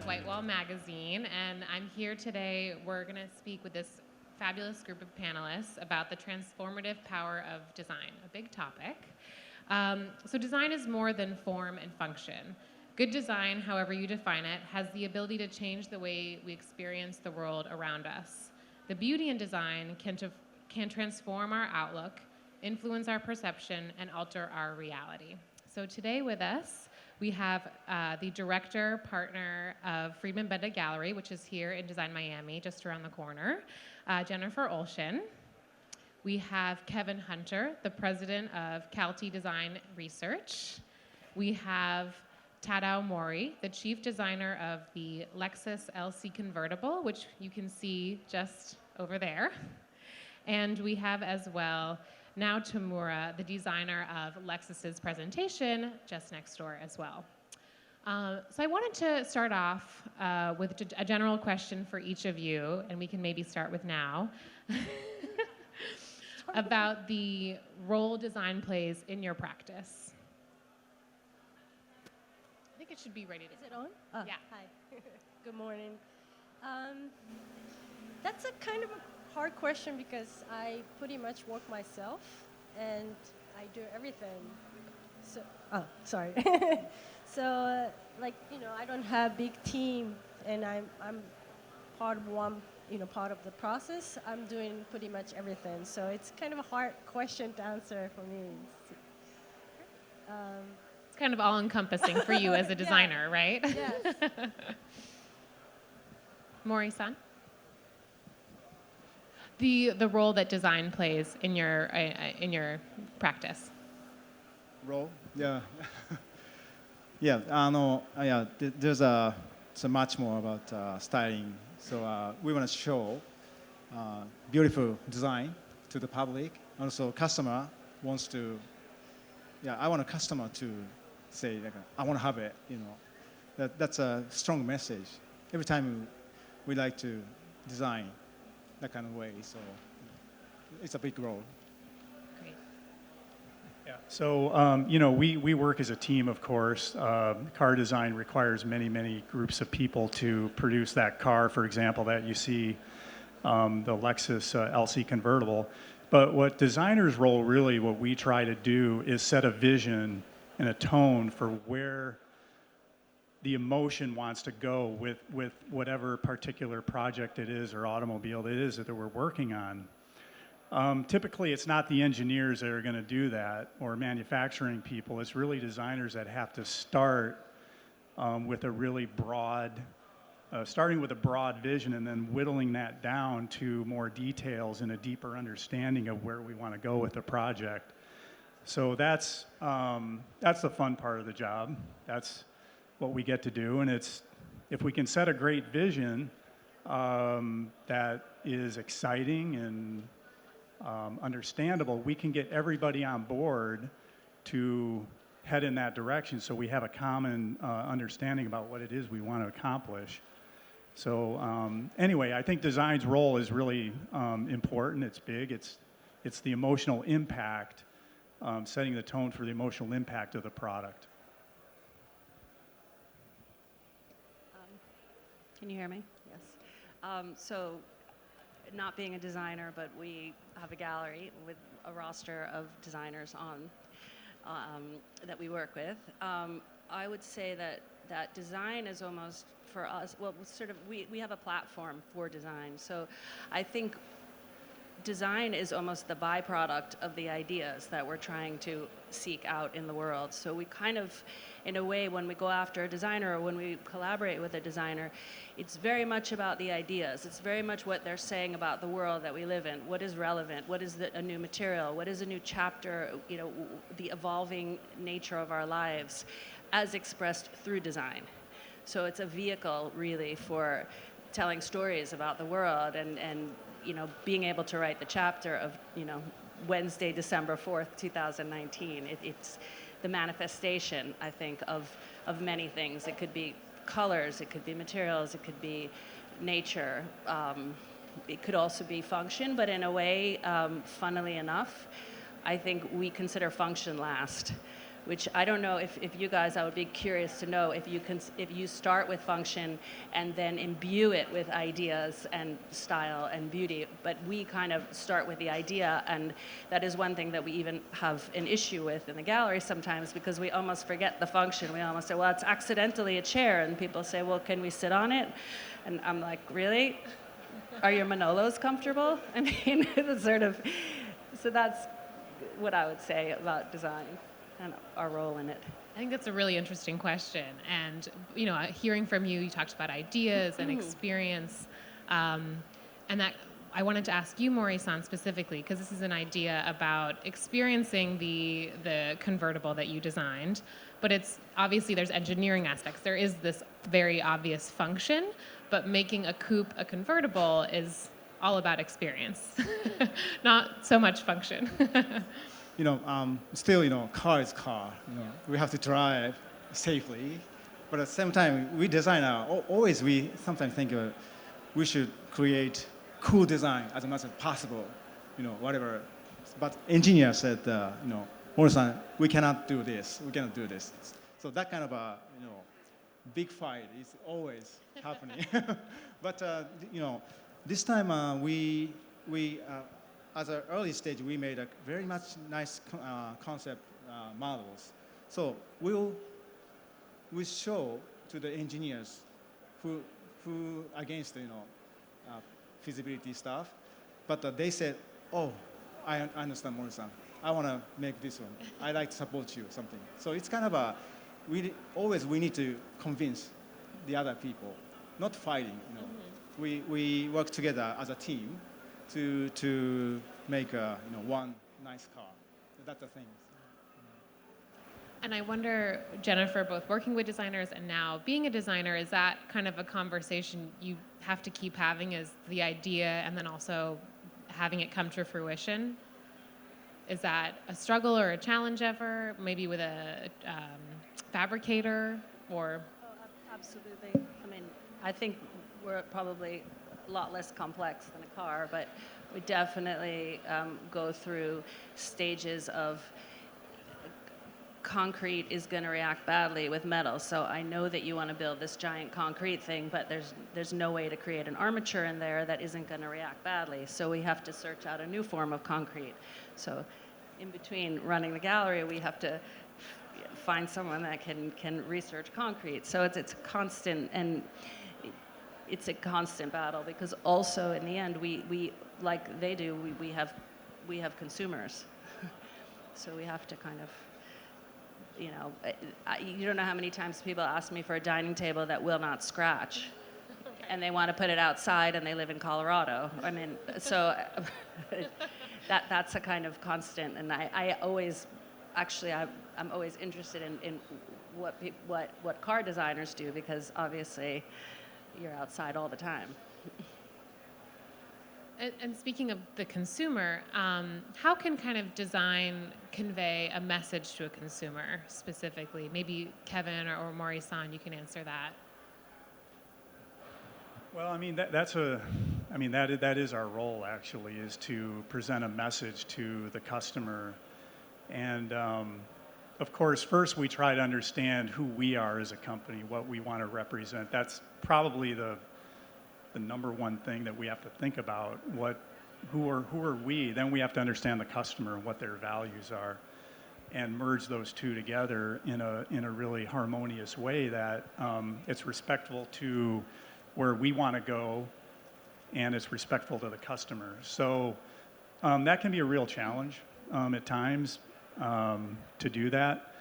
with Whitewall magazine, and I'm here today. We're going to speak with this fabulous group of panelists about the transformative power of design, a big topic. So design is more than form and function. Good design, however you define it, has the ability to change the way we experience the world around us. The beauty in design can transform our outlook, influence our perception, and alter our reality. So today with us, we have the director, partner of Friedman Bendit Gallery, which is here in Design Miami, just around the corner, Jennifer Olshan. We have Kevin Hunter, the president of Calty Design Research. We have Tadao Mori, the chief designer of the Lexus LC convertible, which you can see just over there. And we have as well Nao Tamura, the designer of Lexus's presentation, just next door as well. So I wanted to start off with a general question for each of you, and we can maybe start with Nao, about the role design plays in your practice. I think it should be ready to go. Is it on? Oh, yeah. Hi. Good morning. That's a kind of a hard question because I pretty much work myself and I do everything. So, sorry. So, I don't have big team, and I'm part of part of the process. I'm doing pretty much everything. So it's kind of a hard question to answer for me. It's kind of all-encompassing for you as a designer, yeah. right? Yes. Mori-san? The role that design plays in your practice. Role? Yeah. There's so much more about styling. So we want to show beautiful design to the public. Also, customer wants to. Yeah, I want a customer to say, I want to have it. That's a strong message. Every time we like to design that kind of way. So it's a big role. Great. Yeah. So we work as a team, of course. Car design requires many groups of people to produce that car. For example, that you see the Lexus LC convertible. But what designers' role really, what we try to do is set a vision and a tone for where the emotion wants to go with whatever particular project it is or automobile it is that we're working on. Typically, it's not the engineers that are going to do that or manufacturing people. It's really designers that have to start with a really broad, starting with a broad vision and then whittling that down to more details and a deeper understanding of where we want to go with the project. So that's the fun part of the job. That's what we get to do, and it's if we can set a great vision that is exciting and understandable, we can get everybody on board to head in that direction so we have a common understanding about what it is we want to accomplish. So anyway, I think design's role is really important. It's big. It's the emotional impact, setting the tone for the emotional impact of the product. Can you hear me? Yes. So, not being a designer, but we have a gallery with a roster of designers on that we work with. I would say that design is almost for us. Well, we have a platform for design. So, I think design is almost the byproduct of the ideas that we're trying to seek out in the world. So we kind of, in a way, when we go after a designer or when we collaborate with a designer, it's very much about the ideas. It's very much what they're saying about the world that we live in. What is relevant? What is a new material? What is a new chapter? The evolving nature of our lives as expressed through design. So it's a vehicle, really, for telling stories about the world and being able to write the chapter of, Wednesday, December 4th, 2019. It's the manifestation, I think, of many things. It could be colors, it could be materials, it could be nature. It could also be function, but in a way, funnily enough, I think we consider function last. which I don't know if you guys, I would be curious to know if you start with function and then imbue it with ideas and style and beauty, but we kind of start with the idea, and that is one thing that we even have an issue with in the gallery sometimes, because we almost forget the function. We almost say, well, it's accidentally a chair, and people say, well, can we sit on it? And I'm like, really? Are your Manolos comfortable? I mean, it's sort of, so that's what I would say about design and our role in it. I think that's a really interesting question. And, you know, hearing from you, you talked about ideas and experience. And that I wanted to ask you, Mori-san, specifically, because this is an idea about experiencing the convertible that you designed. But it's obviously there's engineering aspects. There is this very obvious function, but making a coupe a convertible is all about experience, not so much function. You know, still, you know, car is car. You know, we have to drive safely, but at the same time, we design always we sometimes think we should create cool design as much as possible. You know, whatever. But engineer said, you know, Mori-san, we cannot do this. We cannot do this. So that kind of a big fight is always happening. But you know, this time we as an early stage, we made a very much nice concept models. So we show to the engineers who against feasibility stuff, but they said, oh, I understand, Mori-san. I want to make this one. I like to support you, something. So it's kind of we need to convince the other people, not fighting. You know, we work together as a team to make one nice car. That's the thing. And I wonder, Jennifer, both working with designers and now being a designer, is that kind of a conversation you have to keep having, is the idea and then also having it come to fruition? Is that a struggle or a challenge ever, maybe with a fabricator or? Oh, absolutely. I mean, I think we're probably a lot less complex than a car, but we definitely go through stages of concrete is going to react badly with metal. So I know that you want to build this giant concrete thing, but there's no way to create an armature in there that isn't going to react badly. So we have to search out a new form of concrete. So in between running the gallery, we have to find someone that can research concrete. So it's a constant, and it's a constant battle, because also in the end we like they do, we have consumers. So we have to kind of, you don't know how many times people ask me for a dining table that will not scratch, and they want to put it outside, and they live in Colorado. I mean, so that's a kind of constant, and I always, actually, I'm always interested in what car designers do, because obviously you're outside all the time. And speaking of the consumer, how can kind of design convey a message to a consumer specifically? Maybe Kevin or Mori-san, you can answer that. Well, I mean, that is our role, actually, is to present a message to the customer. And of course, first we try to understand who we are as a company, what we want to represent. That's probably the number one thing that we have to think about. Who are we? Then we have to understand the customer and what their values are, and merge those two together in a really harmonious way that it's respectful to where we want to go, and it's respectful to the customer. So that can be a real challenge at times to do that,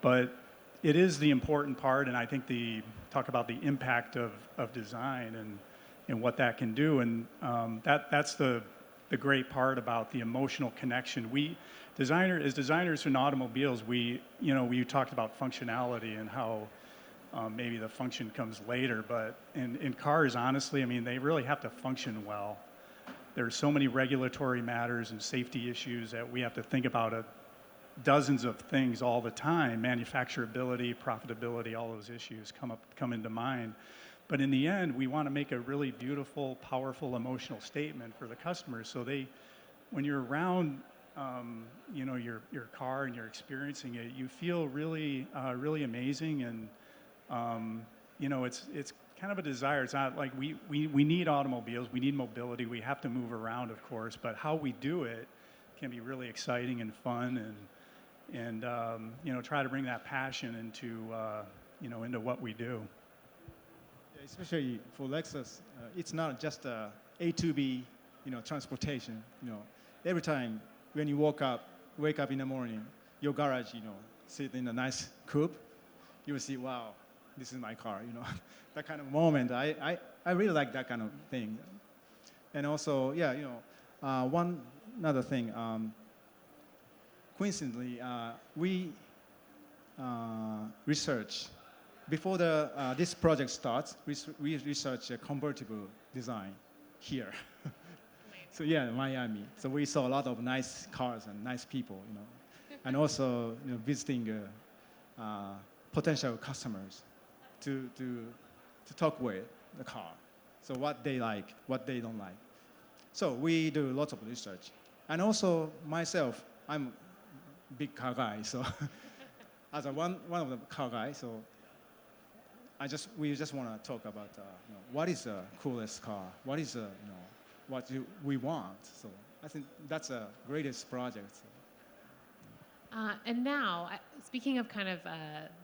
but it is the important part. And I think talk about the impact of design and what that can do, and that's the great part about the emotional connection. As designers in automobiles, we talked about functionality and how maybe the function comes later, but in cars, honestly, I mean, they really have to function well. There's so many regulatory matters and safety issues that we have to think about dozens of things all the time. Manufacturability, profitability, all those issues come into mind. But in the end, we want to make a really beautiful, powerful, emotional statement for the customers. So when you're around your car and you're experiencing it, you feel really really amazing, and it's kind of a desire. It's not like we need automobiles, we need mobility, we have to move around, of course, but how we do it can be really exciting and fun, and try to bring that passion into what we do. Yeah, especially for Lexus, it's not just A to B, transportation. Every time when you wake up in the morning, your garage, sit in a nice coupe, you will see, wow, this is my car. That kind of moment. I really like that kind of thing. And also, yeah, one another thing. Coincidentally, we research before this project starts. We research a convertible design here. So yeah, Miami. So we saw a lot of nice cars and nice people, and also visiting potential customers to talk with the car. So what they like, what they don't like. So we do lots of research, and also myself, I'm a big car guy. So as one of the car guys, so we just want to talk about what is the coolest car, what is we want. So I think that's the greatest project. So. And now, speaking of kind of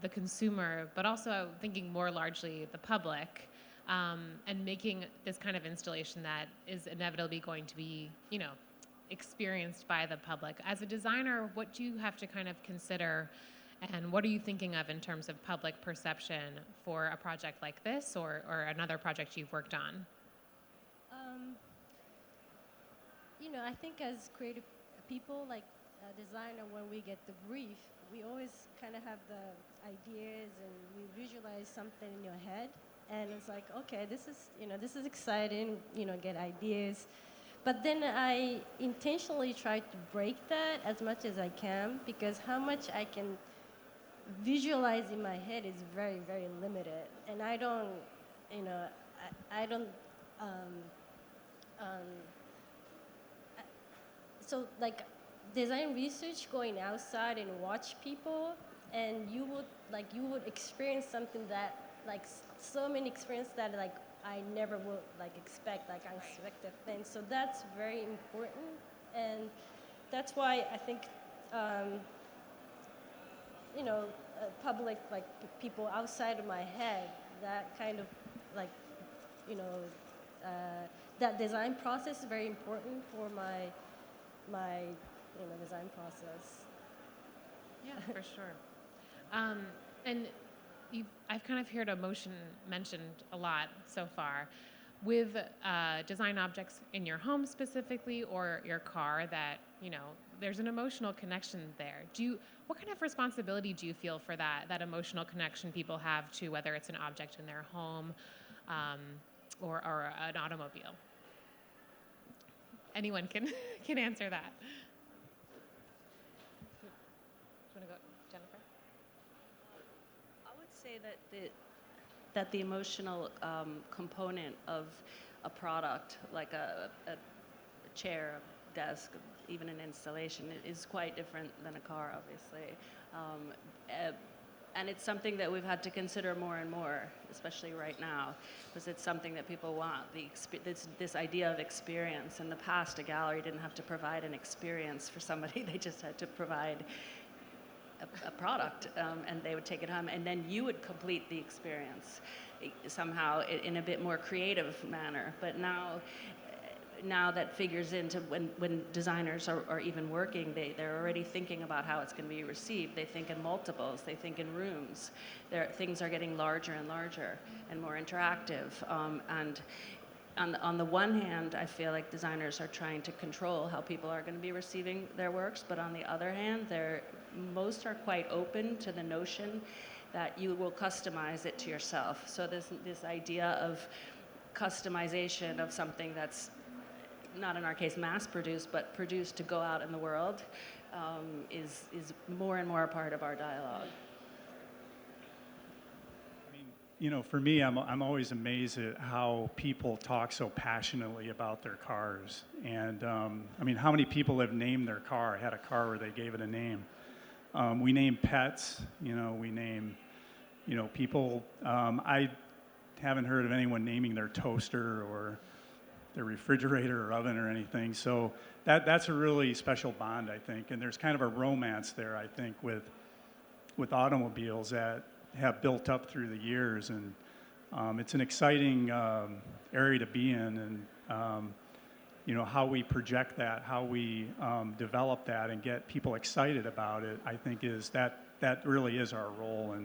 the consumer, but also thinking more largely the public, and making this kind of installation that is inevitably going to be, experienced by the public. As a designer, what do you have to kind of consider, and what are you thinking of in terms of public perception for a project like this or another project you've worked on? I think as creative people, like a designer, when we get the brief, we always kind of have the ideas and we visualize something in your head, and it's like, okay, this is exciting, get ideas. But then I intentionally try to break that as much as I can, because how much I can visualize in my head is very, very limited, and I don't, I don't. Um, um, so like design research, going outside and watch people, and you would experience something that like so many experiences that like I never would like expect, like unexpected things. So that's very important, and that's why I think public, like people outside of my head, that kind of like you know that design process is very important for my design process. Yeah, for sure. And I've kind of heard emotion mentioned a lot so far. With design objects in your home specifically, or your car, that there's an emotional connection there. What kind of responsibility do you feel for that emotional connection people have to whether it's an object in their home, or an automobile? Anyone can can answer that. Do you want to go, Jennifer? I would say that the emotional component of a product, like a chair, a desk, even an installation, is quite different than a car, obviously. And it's something that we've had to consider more and more, especially right now, because it's something that people want, this idea of experience. In the past, a gallery didn't have to provide an experience for somebody. They just had to provide a product, and they would take it home, and then you would complete the experience somehow in a bit more creative manner. But now that figures into when designers are even working, they're already thinking about how it's going to be received. They think in multiples, they think in rooms. Things are getting larger and larger and more interactive. And on the one hand, I feel like designers are trying to control how people are going to be receiving their works, but on the other hand, most are quite open to the notion that you will customize it to yourself. So this idea of customization of something that's not in our case mass-produced, but produced to go out in the world, is more and more a part of our dialogue. I mean, you know, for me, I'm always amazed at how people talk so passionately about their cars. And I mean, how many people have named their car? I had a car where they gave it a name. We name pets, you know, we name, you know, people. I haven't heard of anyone naming their toaster or their refrigerator or oven or anything. So that's a really special bond, I think. And there's kind of a romance there, I think, with automobiles that have built up through the years. And it's an exciting area to be in. And, you know, how we project that, how we develop that and get people excited about it, I think that really is our role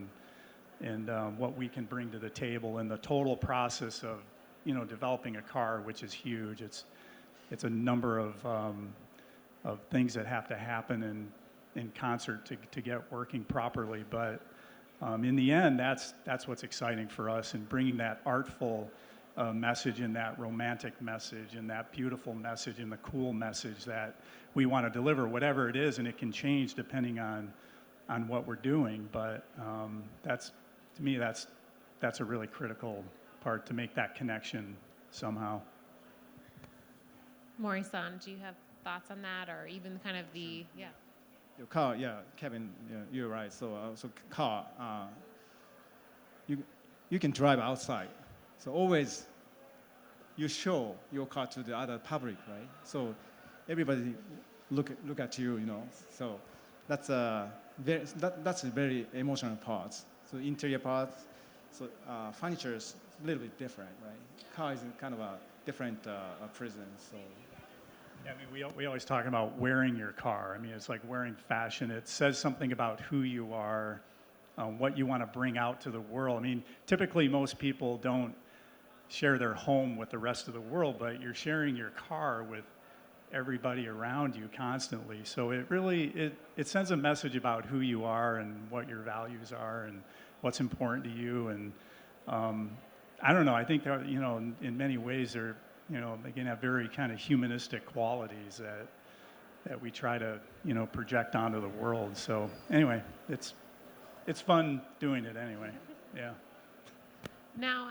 and what we can bring to the table in the total process of, you know, developing a car, which is huge. It's a number of things that have to happen in concert to get working properly. But in the end, that's what's exciting for us, and bringing that artful message and that romantic message and that beautiful message and the cool message that we want to deliver, whatever it is, and it can change depending on what we're doing. But that's, to me, that's a really critical part to make that connection somehow. Mori-san, do you have thoughts on that, or even kind of the, yeah? Your car, yeah, Kevin, yeah, you're right. So car, you can drive outside. So always you show your car to the other public, right? So everybody look at you, you know. So that's a very emotional part. So interior parts, so furniture is a little bit different, right? Car is kind of a different presence. So. Yeah, I mean, we always talk about wearing your car. I mean, it's like wearing fashion. It says something about who you are, what you want to bring out to the world. I mean, typically most people don't share their home with the rest of the world, but you're sharing your car with everybody around you constantly. So it really, it sends a message about who you are and what your values are and what's important to you. And I don't know, I think that, you know, in many ways they're, you know, they can have very kind of humanistic qualities that we try to, you know, project onto the world. So anyway, it's fun doing it anyway. Yeah. Now,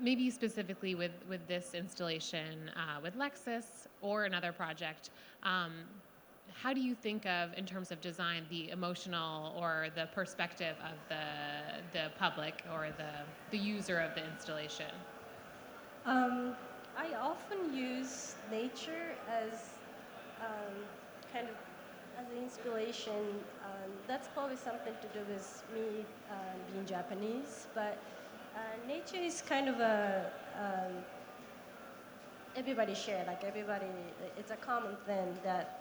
maybe specifically with this installation with Lexus or another project, how do you think of, in terms of design, the emotional or the perspective of the public or the user of the installation? I often use nature as kind of as an inspiration. That's probably something to do with me being Japanese, but nature is kind of everybody share, like everybody, it's a common thing that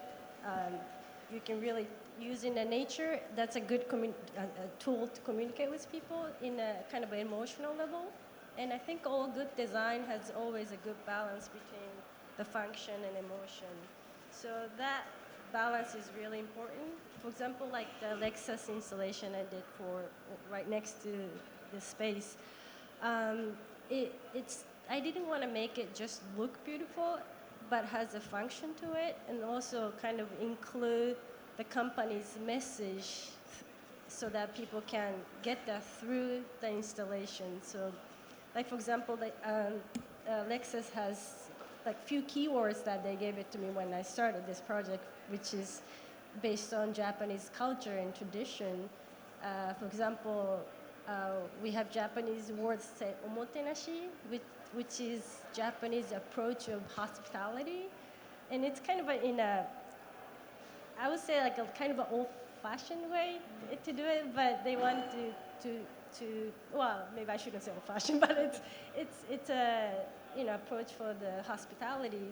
you can really use in the nature. That's a good tool to communicate with people in a kind of emotional level. And I think all good design has always a good balance between the function and emotion. So that balance is really important. For example, like the Lexus installation I did for right next to the space, I didn't want to make it just look beautiful, but has a function to it, and also kind of include the company's message so that people can get that through the installation. So, like for example, Lexus has like few keywords that they gave it to me when I started this project, which is based on Japanese culture and tradition. For example, we have Japanese words say omotenashi, which is Japanese approach of hospitality, and it's kind of I would say like a kind of an old-fashioned way to do it, but they want to well, maybe I shouldn't say old-fashioned, but it's a approach for the hospitality.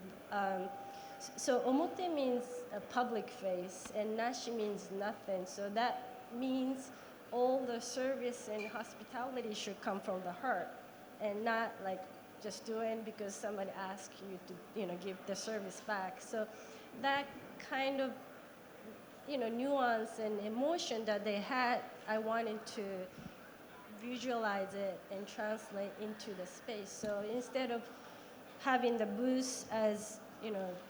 So omote means a public face, and nashi means nothing. So that means all the service and hospitality should come from the heart, and not like just doing because somebody asked you to give the service back. So that kind of nuance and emotion that they had, I wanted to visualize it and translate into the space. So instead of having the booth as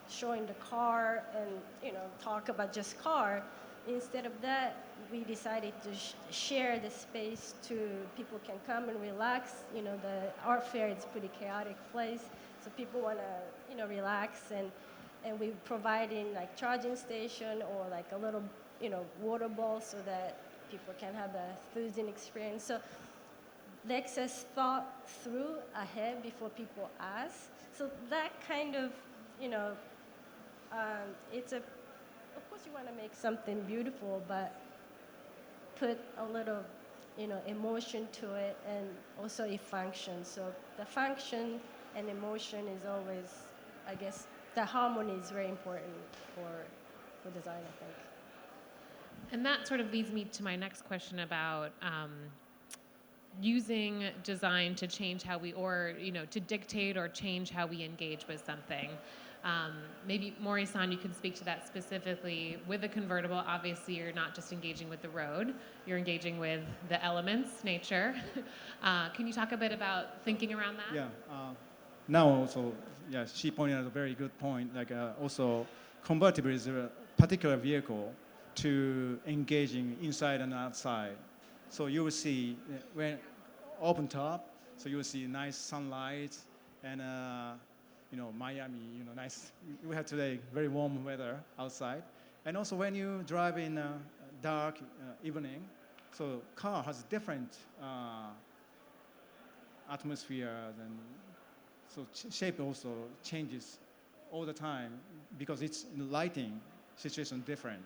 showing the car and talk about just car, instead of that, we decided to share the space to people can come and relax. You know, the art fair is a pretty chaotic place, so people want to, you know, relax, and we providing like charging station or like a little, you know, water bowl so that people can have a soothing experience. So Lexus thought through ahead before people ask. So that kind of, you know, it's a, of course you want to make something beautiful, but put a little, you know, emotion to it, and also it functions. So the function and emotion is always, I guess, the harmony is very important for design, I think. And that sort of leads me to my next question about using design to change how we, or you know, to dictate or change how we engage with something. Maybe Mori-san, you can speak to that specifically. With a convertible, obviously you're not just engaging with the road, you're engaging with the elements, nature. Can you talk a bit about thinking around that? Yeah. Now also, yeah, she pointed out a very good point. Like also, convertible is a particular vehicle to engaging inside and outside. So you will see when open top, so you will see nice sunlight and you know, Miami, you know, nice. We have today very warm weather outside, and also when you drive in dark evening, so car has different atmosphere, and so shape also changes all the time because it's lighting situation different.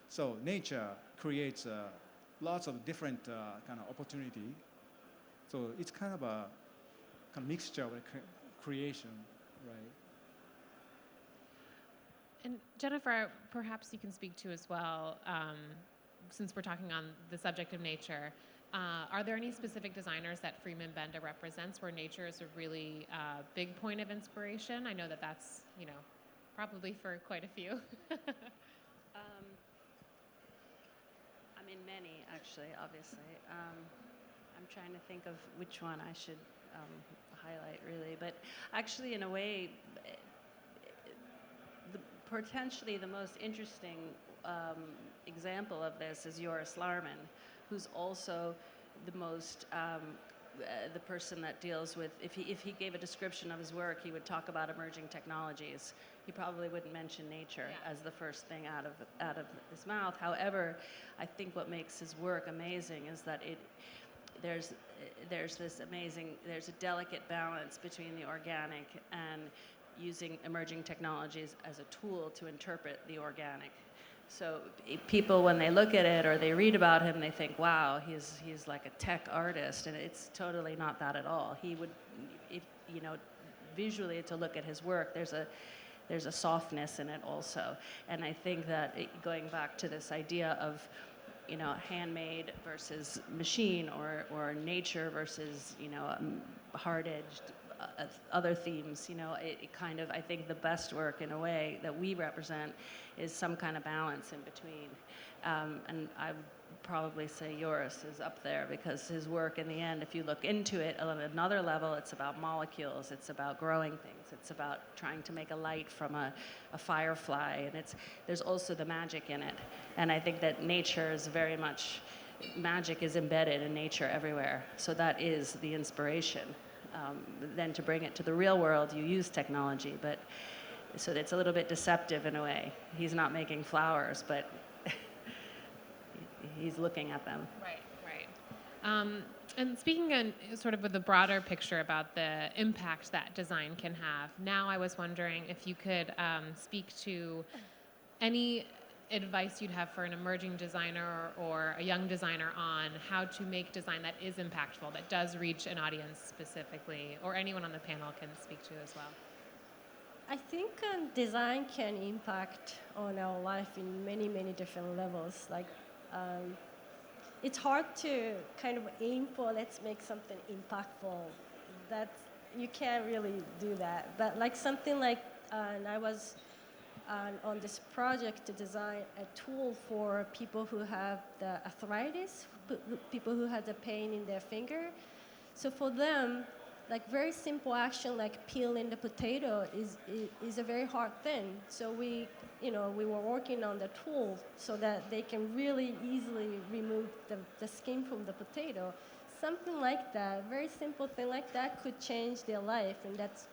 So nature creates lots of different kind of opportunity. So it's kind of a kind of mixture of creation, right? And Jennifer, perhaps you can speak to as well, since we're talking on the subject of nature. Are there any specific designers that Freeman Benda represents where nature is a really big point of inspiration? I know that that's, you know, probably for quite a few. I mean, many, actually, obviously. I'm trying to think of which one I should highlight, really. But actually, in a way, potentially the most interesting example of this is Joris Larman, who's also the most the person that deals with, if he gave a description of his work, he would talk about emerging technologies. He probably wouldn't mention nature as the first thing out of his mouth. However, I think what makes his work amazing is that there's a delicate balance between the organic and using emerging technologies as a tool to interpret the organic. So people, when they look at it or they read about him, they think, wow, he's like a tech artist, and it's totally not that at all. He would, if, you know, visually to look at his work, there's a softness in it also. And I think that going back to this idea of, you know, handmade versus machine, or nature versus, you know, hard-edged, other themes, you know, it kind of, I think the best work in a way that we represent is some kind of balance in between. And I would probably say Joris is up there because his work in the end, if you look into it on another level, it's about molecules, it's about growing things, it's about trying to make a light from a firefly, and there's also the magic in it. And I think that nature is very much, magic is embedded in nature everywhere. So that is the inspiration. Then to bring it to the real world, you use technology, but so it's a little bit deceptive in a way. He's not making flowers, but he's looking at them. Right. And speaking in sort of with the broader picture about the impact that design can have, now I was wondering if you could speak to any advice you'd have for an emerging designer or a young designer on how to make design that is impactful, that does reach an audience specifically, or anyone on the panel can speak to as well. I think design can impact on our life in many, many different levels. Like, it's hard to kind of aim for, let's make something impactful. That's, you can't really do that. But like something like, and I was on this project to design a tool for people who have the arthritis, people who have the pain in their finger. So for them, like very simple action like peeling the potato is a very hard thing. So we were working on the tool so that they can really easily remove the skin from the potato. Something like that, very simple thing like that could change their life, and that's,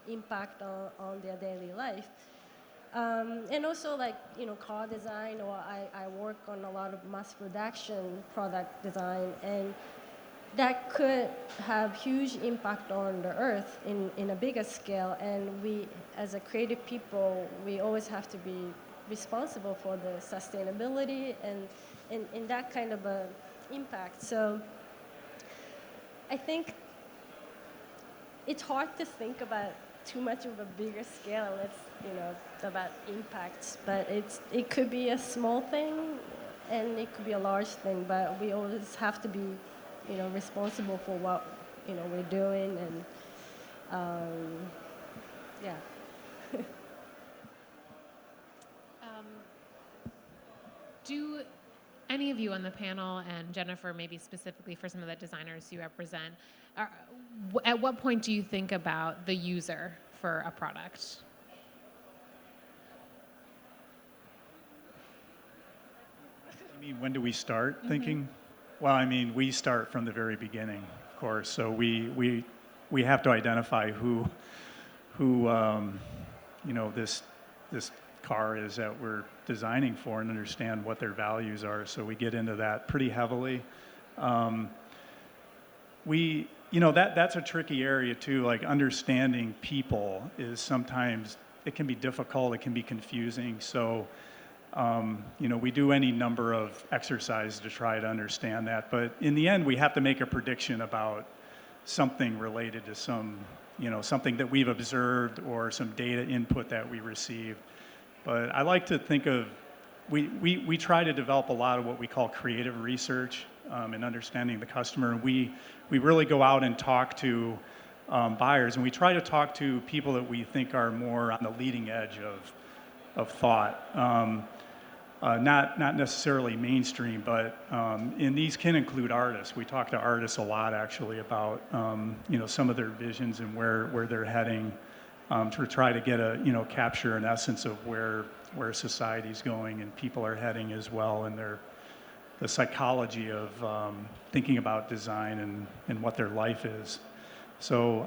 impact on their daily life. And also like, car design, or I work on a lot of mass production product design, and that could have huge impact on the earth in a bigger scale. And we, as a creative people, we always have to be responsible for the sustainability and that kind of a impact. So I think it's hard to think about too much of a bigger scale. It's, about impacts, but it could be a small thing and it could be a large thing, but we always have to be, responsible for what, we're doing, and yeah. Do any of you on the panel, and Jennifer, maybe specifically for some of the designers you represent, at what point do you think about the user for a product? I mean, when do we start thinking? Well, I mean, we start from the very beginning, of course. So we have to identify who this car is that we're designing for, and understand what their values are. So we get into that pretty heavily. That's a tricky area too. Like, understanding people is sometimes, it can be difficult, it can be confusing. So we do any number of exercises to try to understand that. But in the end, we have to make a prediction about something related to something that we've observed or some data input that we received. But I like to think of, we try to develop a lot of what we call creative research in understanding the customer. And we really go out and talk to buyers, and we try to talk to people that we think are more on the leading edge of thought. Not necessarily mainstream, but and these can include artists. We talk to artists a lot, actually, about some of their visions and where they're heading, to try to get capture an essence of where society's going and people are heading as well, and the psychology of thinking about design and what their life is. So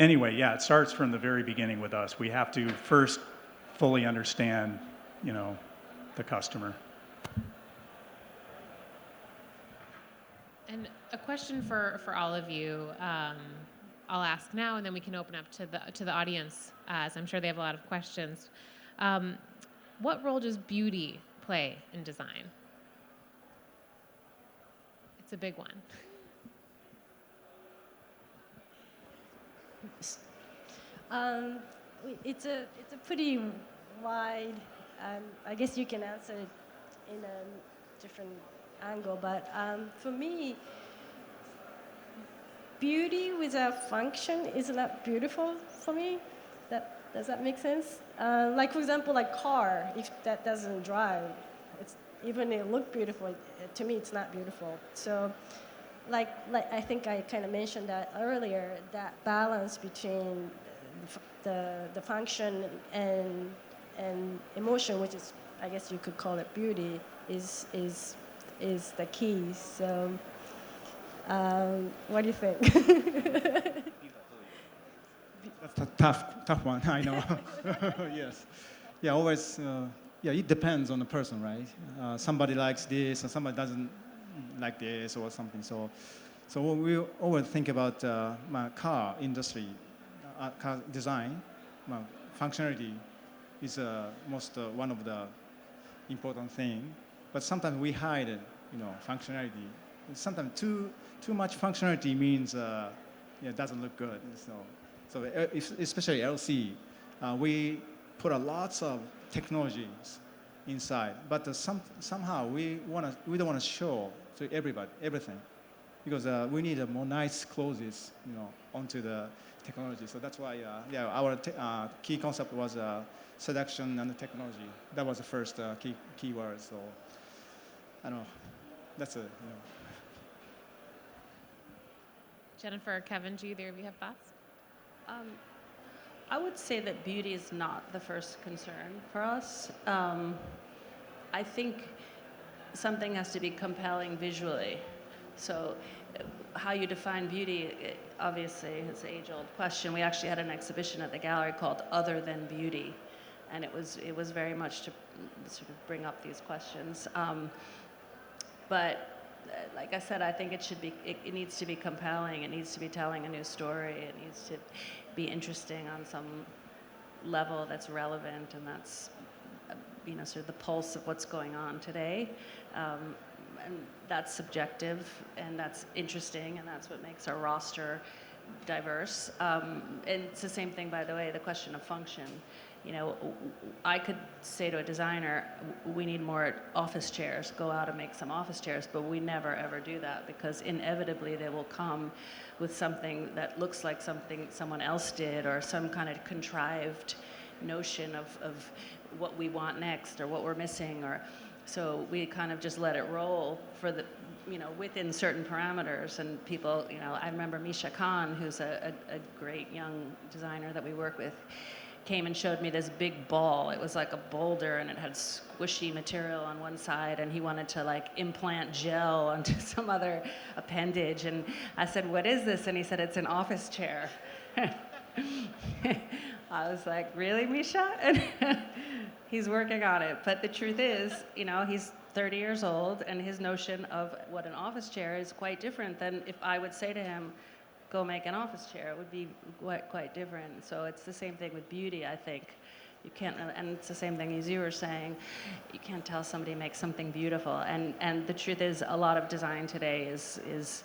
anyway, yeah, it starts from the very beginning with us. We have to first fully understand the customer. And a question for all of you, I'll ask now, and then we can open up to the audience, as I'm sure they have a lot of questions. What role does beauty play in design? It's a big one. It's a pretty wide. I guess you can answer it in a different angle, but for me, beauty without function is not beautiful for me. Does that make sense? Like, for example, like car, if that doesn't drive, even it look beautiful, to me it's not beautiful. So, like I think I kind of mentioned that earlier, that balance between the function and emotion, which is, I guess you could call it beauty, is the key. So, what do you think? That's a tough one, I know. Yes. Yeah, always, it depends on the person, right? Somebody likes this, and somebody doesn't like this, or something. So when we always think about my car industry, car design, functionality is one of the important thing. But sometimes we hide, functionality. Sometimes too much functionality means it doesn't look good. So especially LC, we put lots of technologies inside, but somehow we don't want to show to everybody everything, because we need more nice clothes, onto the technology. So that's why, our key concept was seduction and technology. That was the first key word. So I don't know. That's it. Jennifer or Kevin, do either of you have thoughts? I would say that beauty is not the first concern for us. I think something has to be compelling visually. So how you define beauty, obviously, is an age-old question. We actually had an exhibition at the gallery called Other Than Beauty, and it was very much to sort of bring up these questions. But like I said, I think it needs to be compelling. It needs to be telling a new story. It needs to be interesting on some level that's relevant, and that's sort of the pulse of what's going on today. And that's subjective, and that's interesting, and that's what makes our roster diverse. And it's the same thing, by the way, the question of function. I could say to a designer, we need more office chairs, go out and make some office chairs, but we never ever do that, because inevitably they will come with something that looks like something someone else did, or some kind of contrived notion of what we want next or what we're missing, or so we kind of just let it roll for the within certain parameters. And people, I remember Misha Khan, who's a great young designer that we work with, came and showed me this big ball. It was like a boulder, and it had squishy material on one side, and he wanted to like implant gel onto some other appendage. And I said, "What is this?" And he said, "It's an office chair." I was like, "Really, Misha?" And he's working on it. But the truth is, he's 30 years old, and his notion of what an office chair is quite different than if I would say to him, go make an office chair. It would be quite different. So it's the same thing with beauty, I think. You can't, and it's the same thing as you were saying, you can't tell somebody make something beautiful. And the truth is, a lot of design today is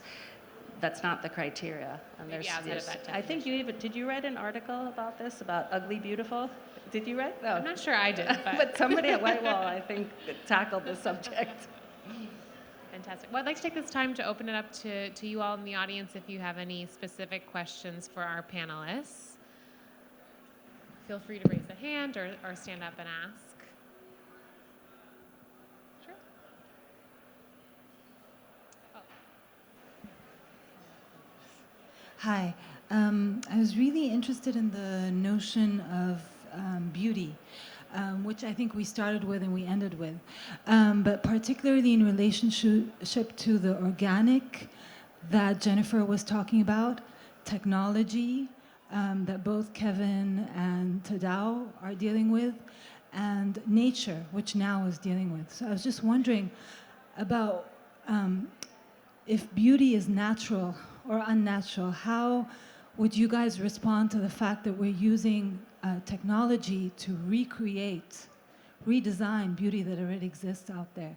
that's not the criteria. And Maybe outside of that I think did you write an article about this, about ugly beautiful? Did you write? No. I'm not sure I did, but, But somebody at Whitewall, I think, tackled the subject. Fantastic. Well, I'd like to take this time to open it up to you all in the audience if you have any specific questions for our panelists. Feel free to raise a hand or stand up and ask. Sure. Oh. Hi. I was really interested in the notion of beauty, which I think we started with and we ended with, but particularly in relationship to the organic that Jennifer was talking about, technology that both Kevin and Tadao are dealing with, and nature, which now is dealing with. So I was just wondering about if beauty is natural or unnatural. How would you guys respond to the fact that we're using technology to redesign beauty that already exists out there?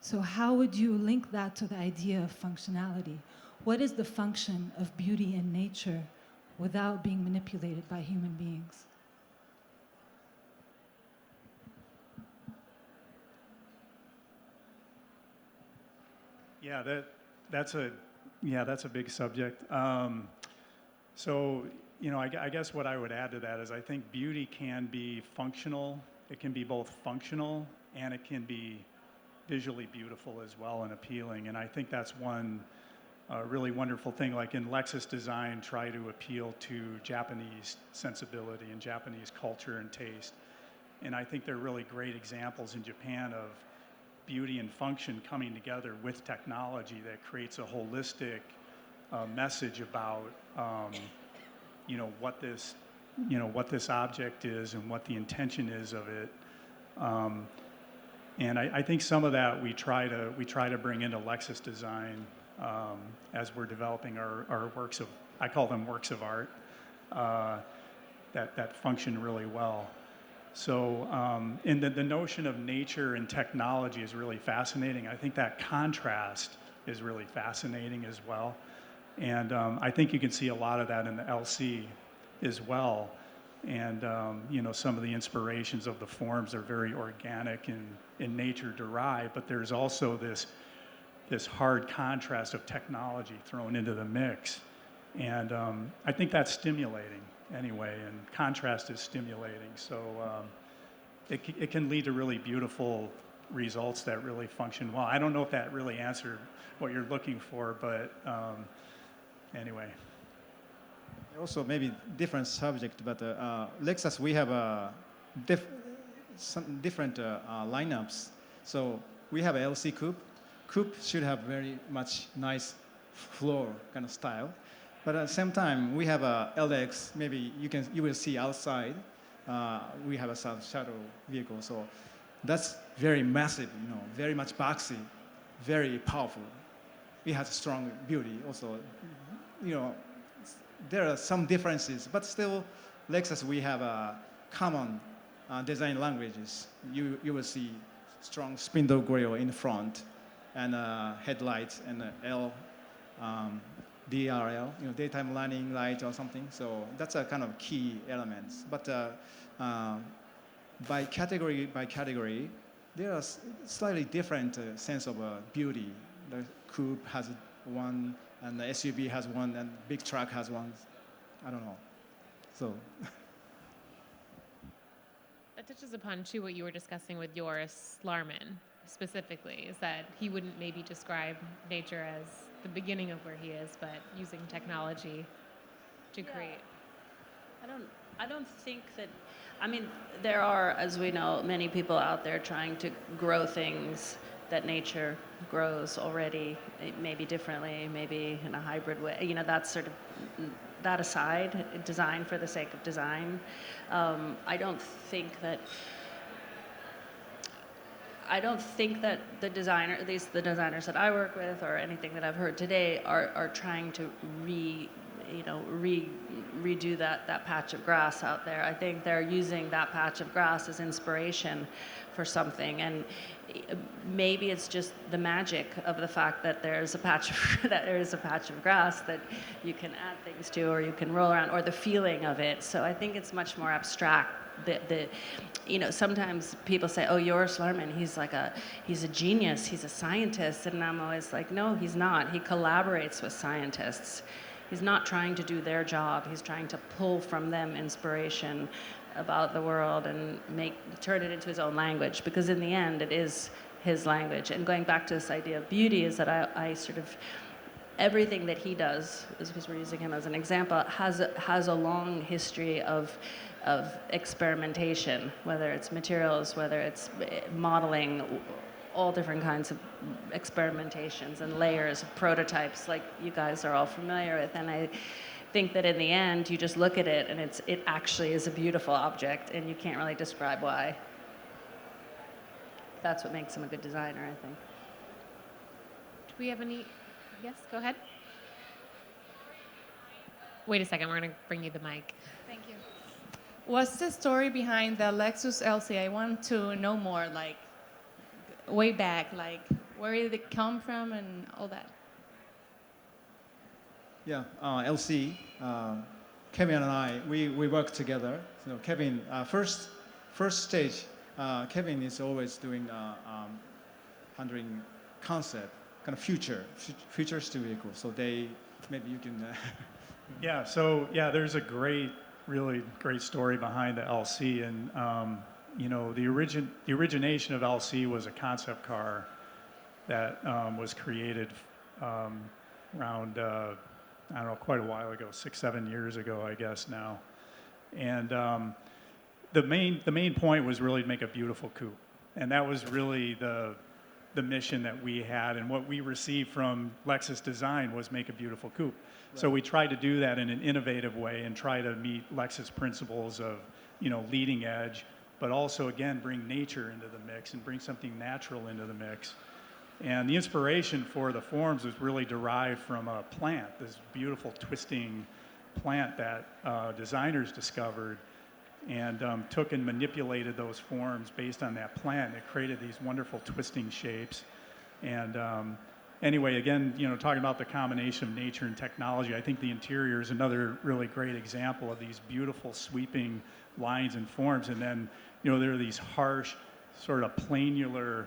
So how would you link that to the idea of functionality? What is the function of beauty in nature without being manipulated by human beings? Yeah, that's a big subject. So, I guess what I would add to that is I think beauty can be functional. It can be both functional and it can be visually beautiful as well and appealing. And I think that's one really wonderful thing. Like in Lexus Design, try to appeal to Japanese sensibility and Japanese culture and taste. And I think they're really great examples in Japan of beauty and function coming together with technology that creates a holistic message about what this object is and what the intention is of it. And I think some of that we try to bring into Lexus Design as we're developing our works of, I call them works of art, that function really well. So, and the notion of nature and technology is really fascinating. I think that contrast is really fascinating as well. And I think you can see a lot of that in the LC as well. And, some of the inspirations of the forms are very organic and in nature derived, but there's also this hard contrast of technology thrown into the mix. And I think that's stimulating anyway, and contrast is stimulating. So it can lead to really beautiful results that really function well. I don't know if that really answered what you're looking for, but anyway. Also, maybe different subject, but Lexus, we have some different lineups. So we have a LC coupe. Coupe should have very much nice floor kind of style, but at the same time we have a LX. Maybe you will see outside. We have a shadow vehicle, so that's very massive. Very much boxy, very powerful. It has strong beauty. Also, there are some differences, but still, Lexus, we have common design languages. You will see strong spindle grille in front, and headlights and DRL, daytime running light or something. So that's a kind of key elements. But by category, there are slightly different sense of beauty. The coupe has one, and the SUV has one, and big truck has one. I don't know. So. That touches upon too what you were discussing with Joris Slarman specifically, is that he wouldn't maybe describe nature as the beginning of where he is, but using technology to create. I don't think that, I mean, there are, as we know, many people out there trying to grow things that nature grows already, maybe differently, maybe in a hybrid way. That's sort of, that aside, design for the sake of design. I don't think that the designer, at least the designers that I work with, or anything that I've heard today, are trying to redo that patch of grass out there. I think they're using that patch of grass as inspiration for something, and maybe it's just the magic of the fact that there's a patch of grass that you can add things to, or you can roll around, or the feeling of it. So I think it's much more abstract. Sometimes people say, "Oh, Joris Slarman, he's a genius, he's a scientist," and I'm always like, "No, he's not. He collaborates with scientists. He's not trying to do their job. He's trying to pull from them inspiration about the world and turn it into his own language, because in the end, it is his language." And going back to this idea of beauty, is that I sort of, everything that he does, because we're using him as an example, has a long history of experimentation, whether it's materials, whether it's modeling, all different kinds of experimentations and layers of prototypes, like you guys are all familiar with. And I think that in the end, you just look at it and it actually is a beautiful object, and you can't really describe why. That's what makes him a good designer, I think. Do we have any? Yes, go ahead. Wait a second, we're going to bring you the mic. Thank you. What's the story behind the Lexus LC? I want to know more, like way back, like where did it come from and all that? Yeah, LC, Kevin and I, we work together. So Kevin, first stage, Kevin is always doing handling concept, kind of futuristic vehicles. So maybe you can. Yeah, so there's a really great story behind the LC, and the origination of LC was a concept car that was created around I don't know, quite a while ago, 6-7 years ago, I guess now, and the main point was really to make a beautiful coupe, and that was really the mission that we had, and what we received from Lexus Design was make a beautiful coupe. Right. So we tried to do that in an innovative way and try to meet Lexus principles of, leading edge, but also, again, bring nature into the mix and bring something natural into the mix. And the inspiration for the forms was really derived from a plant, this beautiful twisting plant that designers discovered, and took and manipulated those forms based on that plant. It created these wonderful twisting shapes. And anyway, again, talking about the combination of nature and technology, I think the interior is another really great example of these beautiful sweeping lines and forms. And then, there are these harsh, sort of planular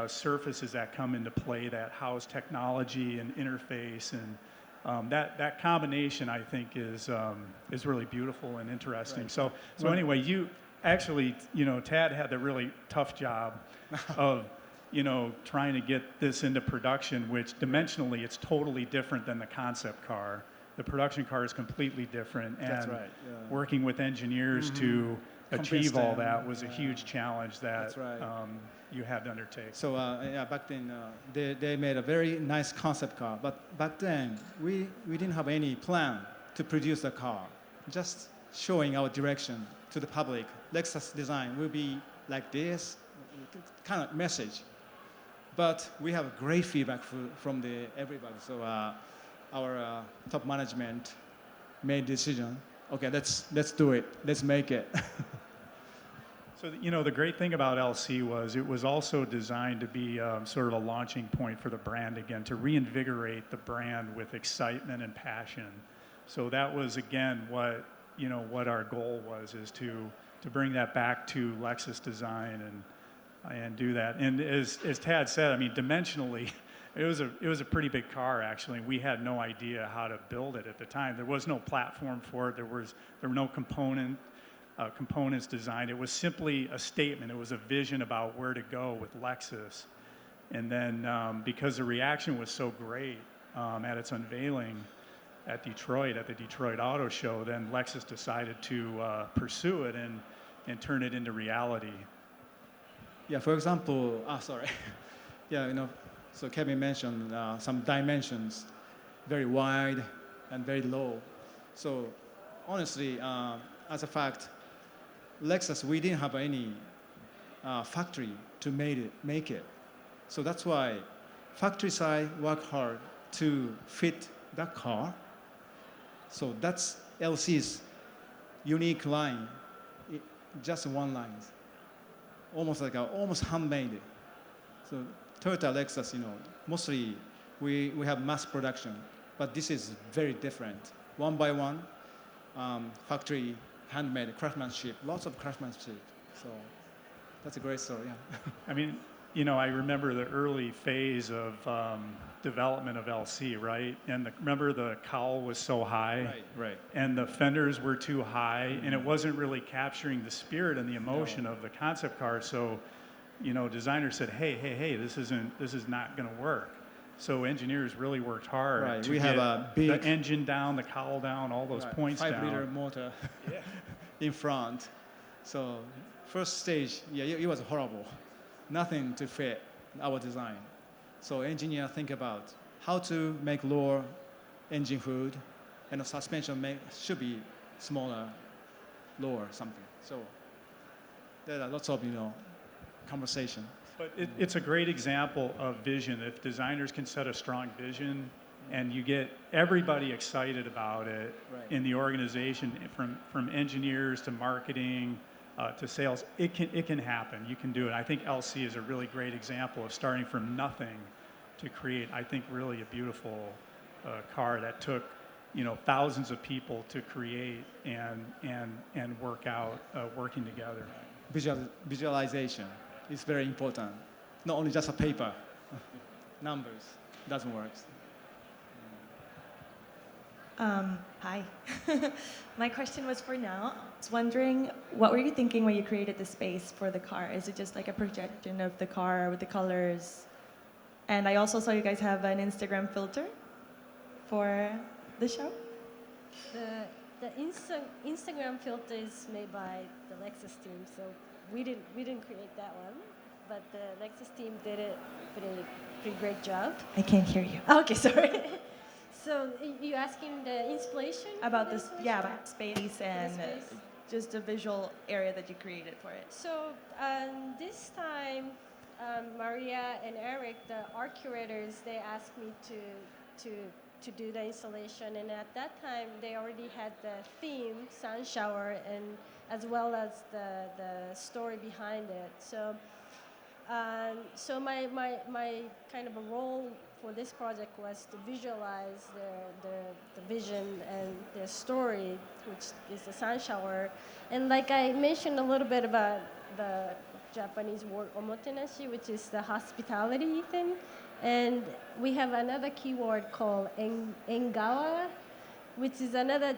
surfaces that come into play that house technology and interface, and that combination, I think, is really beautiful and interesting. Right. So anyway, you actually, Tad had the really tough job of, trying to get this into production, which dimensionally it's totally different than the concept car. the production car is completely different. And That's right. Yeah. working with engineers to achieve all them, that was a yeah. huge challenge that That's right. you had to undertake. So yeah, back then they made a very nice concept car, but back then we didn't have any plan to produce a car, just showing our direction to the public. Lexus design will be like this, kind of message. But we have great feedback from everybody. So our top management made decision. Okay, let's do it. Let's make it. So, you know, the great thing about LC was it was also designed to be sort of a launching point for the brand again, to reinvigorate the brand with excitement and passion. So that was, again, what our goal was, is to bring that back to Lexus design and do that. And as Tad said, I mean, dimensionally, it was a pretty big car, actually. We had no idea how to build it at the time. There was no platform for it. There were no components designed. It was simply a statement. It was a vision about where to go with Lexus. And then because the reaction was so great at its unveiling at Detroit, at the Detroit Auto Show, then Lexus decided to pursue it and turn it into reality. Yeah, for example, sorry. Yeah, you know, so Kevin mentioned some dimensions, very wide and very low. So honestly, as a fact, Lexus, we didn't have any factory to make it. So that's why factory side work hard to fit that car. So that's LC's unique line, just one line, almost like almost handmade. So Toyota, Lexus, you know, mostly we have mass production, but this is very different. One by one, factory, handmade, craftsmanship, lots of craftsmanship. So that's a great story, yeah. I mean, you know, I remember the early phase of development of LC, right? And remember the cowl was so high, Right. and the fenders were too high, and it wasn't really capturing the spirit and the emotion of the concept car. So, you know, designers said, hey, this is not going to work. So engineers really worked hard Right. to We get have a big the engine down, the cowl down, all those points 5-liter down. motor in front. So first stage, yeah, it was horrible. Nothing to fit our design. So engineer think about how to make lower engine hood, and the suspension should be smaller, lower, something. So there are lots of, you know, conversation. But it's a great example of vision. If designers can set a strong vision and you get everybody excited about it in the organization, from engineers to marketing to sales, it can happen. You can do it. I think LC is a really great example of starting from nothing to create, I think, really a beautiful car that took, you know, thousands of people to create and work out, working together. Visualization is very important. Not only just a paper, numbers doesn't work. Hi. My question was for now. I was wondering, what were you thinking when you created the space for the car? Is it just like a projection of the car with the colors? And I also saw you guys have an Instagram filter for the show. The Instagram filter is made by the Lexus team, so we didn't create that one, but the Lexus team did it pretty great job. I can't hear you. Okay, sorry. So you asking the inspiration About for the this, inspiration? yeah, about space and space. just a visual area that you created for it. So this time, Maria and Eric, the art curators, they asked me to do the installation, and at that time they already had the theme, sun shower, and as well as the story behind it. So so my kind of a role for this project was to visualize the vision and the story, which is the sun shower. And like I mentioned a little bit about the Japanese word omotenashi, which is the hospitality thing. And we have another keyword called engawa, which is another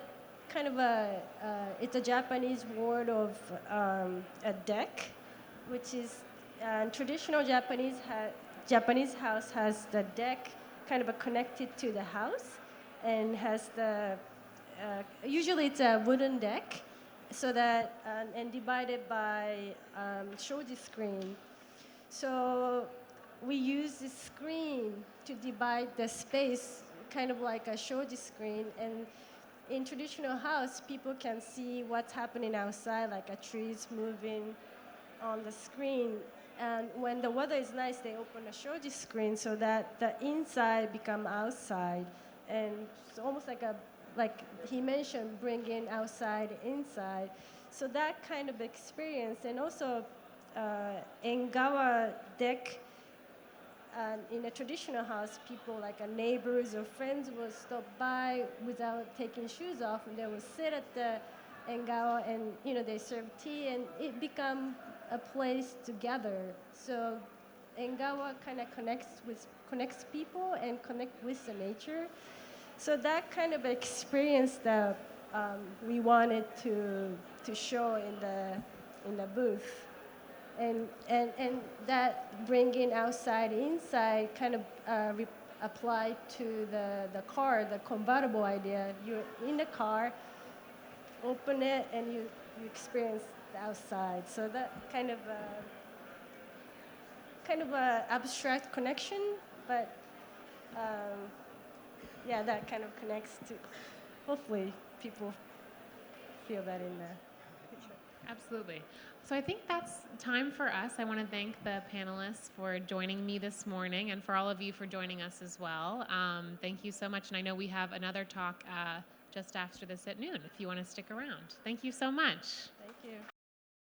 kind of it's a Japanese word of a deck, which is traditional Japanese house has the deck kind of connected to the house, and has the usually it's a wooden deck, so that and divided by shoji screen. So we use this screen to divide the space, kind of like a shoji screen. And in traditional house, people can see what's happening outside, like a trees moving on the screen. And when the weather is nice, they open a shoji screen so that the inside become outside. And it's almost like he mentioned, bringing outside inside. So that kind of experience, and also Engawa deck. In a traditional house, people like neighbors or friends will stop by without taking shoes off, and they will sit at the engawa, and they serve tea, and it become a place together. So engawa kind of connects people and connect with the nature. So that kind of experience that we wanted to show in the booth. And that bringing outside inside kind of applied to the car, the convertible idea. You're in the car, open it, and you experience the outside. So that kind of a abstract connection, but yeah, that kind of connects to. Hopefully, people feel that in the picture. Absolutely. So I think that's time for us. I want to thank the panelists for joining me this morning, and for all of you for joining us as well. Thank you so much. And I know we have another talk just after this at noon if you want to stick around. Thank you so much. Thank you.